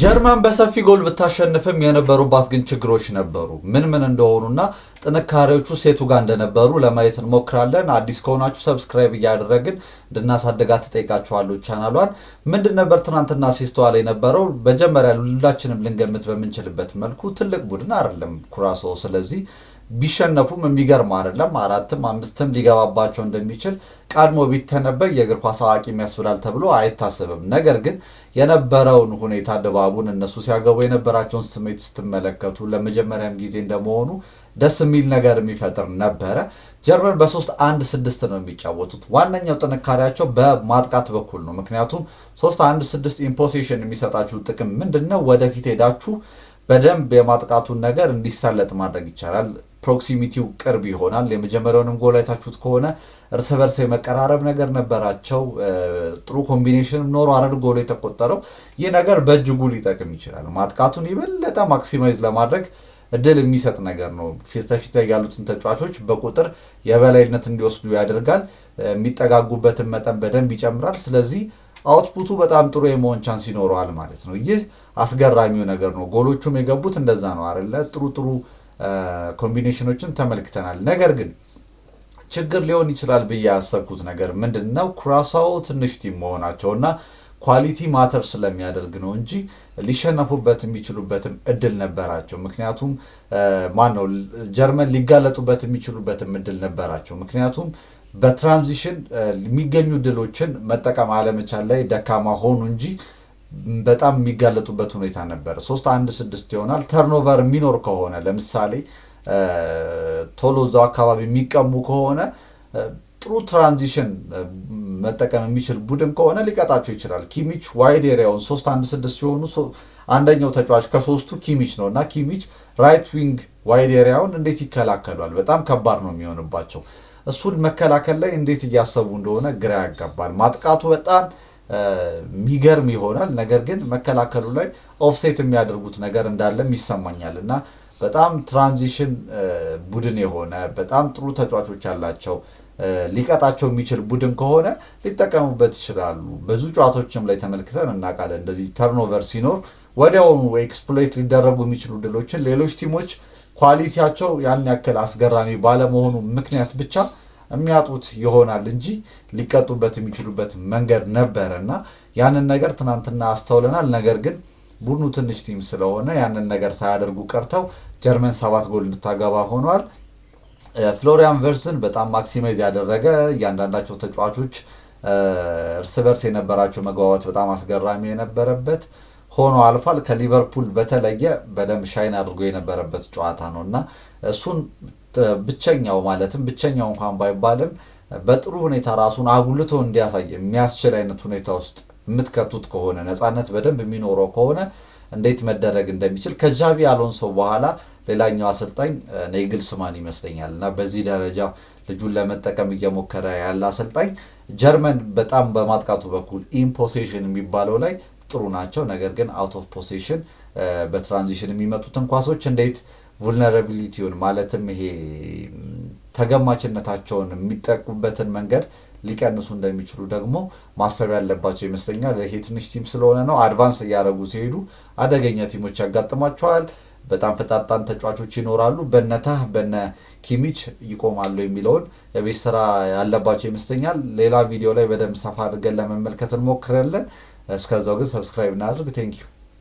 ጀርመን በሰፊ ጎል ብታሸንፍም የነበሩባት ግን ችግሮች ነበሩ። ምን እንደሆኑና ጥንካሬዎቹ ሴቱ ጋር እንደነበሩ ለማየት እንሞክራለን። አዲስ ከሆናችሁ ሰብስክራይብ እያደረግን እንድናሳድጋት ትጠይቃችኋለሁ ቻናሏን። ምንድን ነበር ትናንትና ሲስተዋል የነበረው? መጀመሪያ ሁላችንም ልንገምት በምንችልበት መልኩ ትልቅ ቡድን አይደለም ኩራሳኦ። ስለዚህ ቢሸነፉም የሚገርም አይደለም። 4ም 5ም ሊገባባቸው እንደሚችል ቀድሞ ቢተነበይ የእግር ኳስ አዋቂ የሚያስብላል ተብሎ አይታሰብም። ነገር ግን የነበረውን ሁኔታ ድባቡን እነሱ ሲያገቡ የነበራቸውን ስሜት ስትመለከቱ ለመጀመሪያም ጊዜ እንደመሆኑ ደስ የሚል ነገር የሚፈጥር ነበረ። ጀርመን በ3-1-6 ነው የሚጫወቱት። ዋነኛው ጥንካሬያቸው በማጥቃት በኩል ነው። ምክንያቱም 3-1-6 ኢምፖዚሽን የሚሰጣችሁ ጥቅም ምንድነው? ወደፊት ሄዳችሁ በደንብ የማጥቃቱን ነገር እንዲሳለጥ ማድረግ ይቻላል። ፕሮክሲሚቲው ቅርብ ይሆናል። የመጀመሪያውንም ጎል አይታችሁት ከሆነ እርስ በርስ የመቀራረብ ነገር ነበራቸው። ጥሩ ኮምቢኔሽንም ኖሮ አረድ ጎል የተቆጠረው። ይህ ነገር በእጅጉ ሊጠቅም ይችላል። ማጥቃቱን የበለጠ ማክሲማይዝ ለማድረግ እድል የሚሰጥ ነገር ነው። ፊት ለፊት ላይ ያሉትን ተጫዋቾች በቁጥር የበላይነት እንዲወስዱ ያደርጋል። የሚጠጋጉበትን መጠን በደንብ ይጨምራል። ስለዚህ አውትፑቱ በጣም ጥሩ የመሆን ቻንስ ይኖረዋል ማለት ነው። ይህ አስገራሚው ነገር ነው። ጎሎቹም የገቡት እንደዛ ነው አይደለ? ጥሩ ኮምቢኔሽኖችን ተመልክተናል። ነገር ግን ችግር ሊሆን ይችላል ብዬ ያሰብኩት ነገር ምንድን ነው? ኩራሳኦ ትንሽ ቲም መሆናቸውና ኳሊቲ ማተር ስለሚያደርግ ነው እንጂ ሊሸነፉበት የሚችሉበትም እድል ነበራቸው። ምክንያቱም ጀርመን ሊጋለጡበት የሚችሉበትም እድል ነበራቸው። ምክንያቱም በትራንዚሽን የሚገኙ ድሎችን መጠቀም አለመቻል ላይ ደካማ ሆኑ እንጂ በጣም የሚጋለጡበት ሁኔታ ነበር። 3-1-6 ይሆናል። ተርኖቨር የሚኖር ከሆነ ለምሳሌ ቶሎ እዛው አካባቢ የሚቀሙ ከሆነ ጥሩ ትራንዚሽን መጠቀም የሚችል ቡድን ከሆነ ሊቀጣቸው ይችላል። ኪሚች ዋይድ ኤሪያውን 3-1-6 ሲሆኑ አንደኛው ተጫዋች ከሶስቱ ኪሚች ነው እና ኪሚች ራይት ዊንግ ዋይድ ኤሪያውን እንዴት ይከላከሏል? በጣም ከባድ ነው የሚሆንባቸው። እሱን መከላከል ላይ እንዴት እያሰቡ እንደሆነ ግራ ያጋባል። ማጥቃቱ በጣም የሚገርም ይሆናል። ነገር ግን መከላከሉ ላይ ኦፍሴት የሚያደርጉት ነገር እንዳለም ይሰማኛል እና በጣም ትራንዚሽን ቡድን የሆነ በጣም ጥሩ ተጫዋቾች ያላቸው ሊቀጣቸው የሚችል ቡድን ከሆነ ሊጠቀሙበት ይችላሉ። ብዙ ጨዋታዎችም ላይ ተመልክተን እናውቃለን። እንደዚህ ተርኖቨር ሲኖር ወዲያውኑ ኤክስፕሎይት ሊደረጉ የሚችሉ ድሎችን ሌሎች ቲሞች ኳሊቲያቸው ያን ያክል አስገራሚ ባለመሆኑ ምክንያት ብቻ የሚያጡት ይሆናል እንጂ ሊቀጡበት የሚችሉበት መንገድ ነበረ እና ያንን ነገር ትናንትና አስተውለናል። ነገር ግን ቡድኑ ትንሽ ቲም ስለሆነ ያንን ነገር ሳያደርጉ ቀርተው ጀርመን 7 ጎል እንድታገባ ሆኗል። ፍሎሪያን ቨርትዝን በጣም ማክሲማይዝ ያደረገ እያንዳንዳቸው ተጫዋቾች እርስ በርስ የነበራቸው መግባባት በጣም አስገራሚ የነበረበት ሆኖ አልፏል። ከሊቨርፑል በተለየ በደንብ ሻይን አድርጎ የነበረበት ጨዋታ ነው እና እሱን ብቸኛው እንኳን ባይባልም በጥሩ ሁኔታ ራሱን አጉልቶ እንዲያሳይ የሚያስችል አይነት ሁኔታ ውስጥ የምትከቱት ከሆነ ነፃነት በደንብ የሚኖረው ከሆነ እንዴት መደረግ እንደሚችል ከጃቪ አሎንሶ በኋላ ሌላኛው አሰልጣኝ ናግልስማን ይመስለኛል እና በዚህ ደረጃ ልጁን ለመጠቀም እየሞከረ ያለ አሰልጣኝ። ጀርመን በጣም በማጥቃቱ በኩል ኢምፖሴሽን የሚባለው ላይ ጥሩ ናቸው። ነገር ግን አውት ኦፍ ፖሴሽን በትራንዚሽን የሚመጡትን ኳሶች እንዴት vulnerabilityውን ማለትም ይሄ ተገማችነታቸውን የሚጠቁበትን መንገድ ሊቀንሱ እንደሚችሉ ደግሞ ማሰብ ያለባቸው ይመስለኛል። ይሄ ትንሽ ቲም ስለሆነ ነው። አድቫንስ እያደረጉ ሲሄዱ አደገኛ ቲሞች ያጋጥሟቸዋል። በጣም ፈጣጣን ተጫዋቾች ይኖራሉ። በነ ኪሚች ይቆማሉ የሚለውን የቤት ስራ ያለባቸው ይመስለኛል። ሌላ ቪዲዮ ላይ በደንብ ሰፋ አድርገን ለመመልከት እንሞክራለን። እስከዛው ግን ሰብስክራይብ እናድርግ። ቴንኪዩ